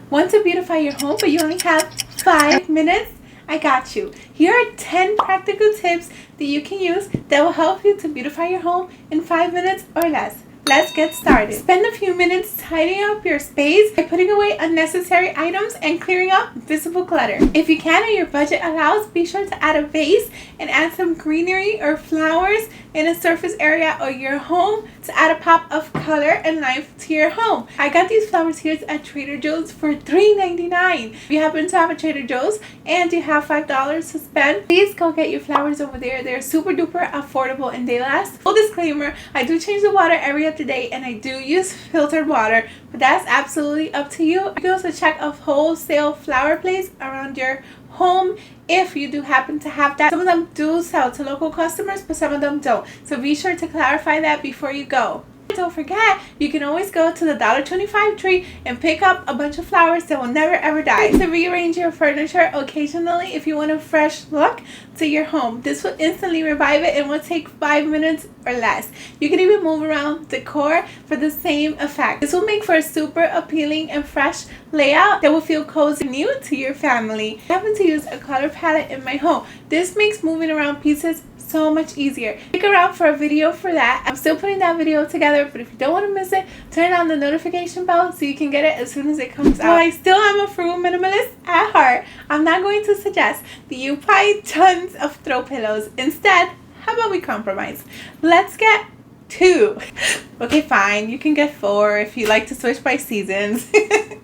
Want to beautify your home, but you only have 5 minutes? I got you. Here are 10 practical tips that you can use that will help you to beautify your home in 5 minutes or less. Let's get started. Spend a few minutes tidying up your space by putting away unnecessary items and clearing up visible clutter. If you can and your budget allows, be sure to add a vase and add some greenery or flowers in a surface area of your home to add a pop of color and life to your home. I got these flowers here at Trader Joe's for $3.99. If you happen to have a Trader Joe's and you have $5 to spend, please go get your flowers over there. They're super duper affordable and they last. Full disclaimer, I do change the water every other day and I do use filtered water, but that's absolutely up to you. You can also check a wholesale flower place around your home if you do happen to have that. Some of them do sell to local customers, but some of them don't. So be sure to clarify that before you go. Don't forget, you can always go to the $1.25 tree and pick up a bunch of flowers that will never ever die. To rearrange your furniture occasionally if you want a fresh look to your home. This will instantly revive it and will take 5 minutes or less. You can even move around decor for the same effect. This will make for a super appealing and fresh layout that will feel cozy and new to your family. I happen to use a color palette in my home. This makes moving around pieces so much easier. Stick around for a video for that. I'm still putting that video together, but if you don't want to miss it, turn on the notification bell so you can get it as soon as it comes out. While I still am a frugal minimalist at heart, I'm not going to suggest that you buy tons of throw pillows. Instead, how about we compromise? Let's get 2. Okay, fine, you can get 4 if you like to switch by seasons.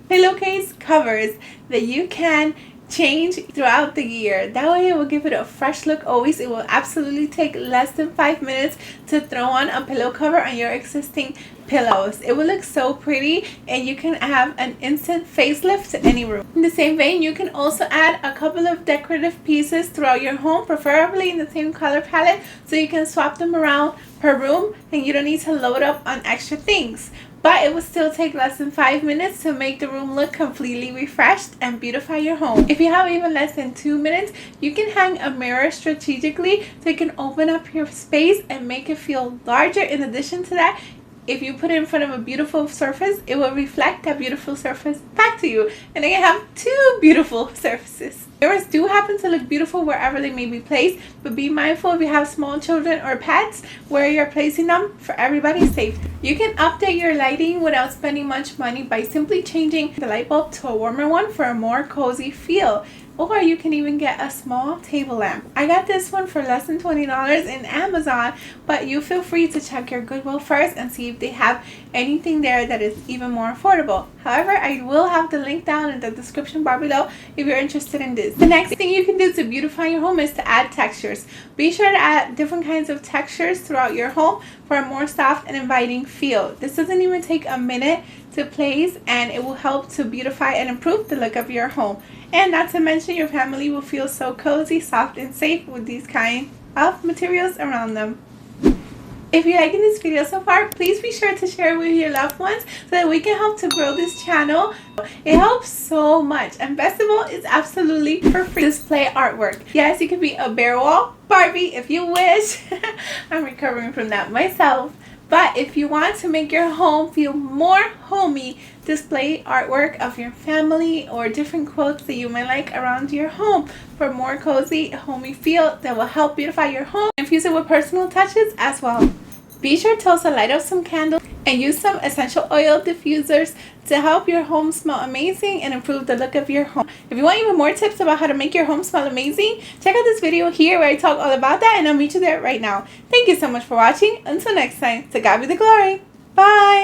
Pillowcase covers that you can change throughout the year. That way it will give it a fresh look always. It will absolutely take less than 5 minutes to throw on a pillow cover on your existing pillows. It will look so pretty and you can have an instant facelift to any room. In the same vein, you can also add a couple of decorative pieces throughout your home, preferably in the same color palette, so you can swap them around per room and you don't need to load up on extra things. But it will still take less than 5 minutes to make the room look completely refreshed and beautify your home. If you have even less than 2 minutes, you can hang a mirror strategically so you can open up your space and make it feel larger. In addition to that, if you put it in front of a beautiful surface, it will reflect that beautiful surface back to you. And then you have 2 beautiful surfaces. Mirrors do happen to look beautiful wherever they may be placed, but be mindful if you have small children or pets where you're placing them for everybody's safety. You can update your lighting without spending much money by simply changing the light bulb to a warmer one for a more cozy feel. Or you can even get a small table lamp. I got this one for less than $20 in Amazon, but you feel free to check your Goodwill first and see if they have anything there that is even more affordable. However, I will have the link down in the description bar below if you're interested in this. The next thing you can do to beautify your home is to add textures. Be sure to add different kinds of textures throughout your home for a more soft and inviting feel. This doesn't even take a minute to place and it will help to beautify and improve the look of your home. And not to mention, your family will feel so cozy, soft, and safe with these kind of materials around them. If you're liking this video so far, please be sure to share it with your loved ones so that we can help to grow this channel. It helps so much, and best of all, it's absolutely for free. Display artwork. Yes, you can be a bare wall Barbie if you wish. I'm recovering from that myself. But if you want to make your home feel more homey, display artwork of your family or different quotes that you might like around your home for a more cozy, homey feel that will help beautify your home. Infuse it with personal touches as well. Be sure to also light up some candles and use some essential oil diffusers to help your home smell amazing and improve the look of your home. If you want even more tips about how to make your home smell amazing, check out this video here where I talk all about that, and I'll meet you there right now. Thank you so much for watching. Until next time, to God be the glory. Bye!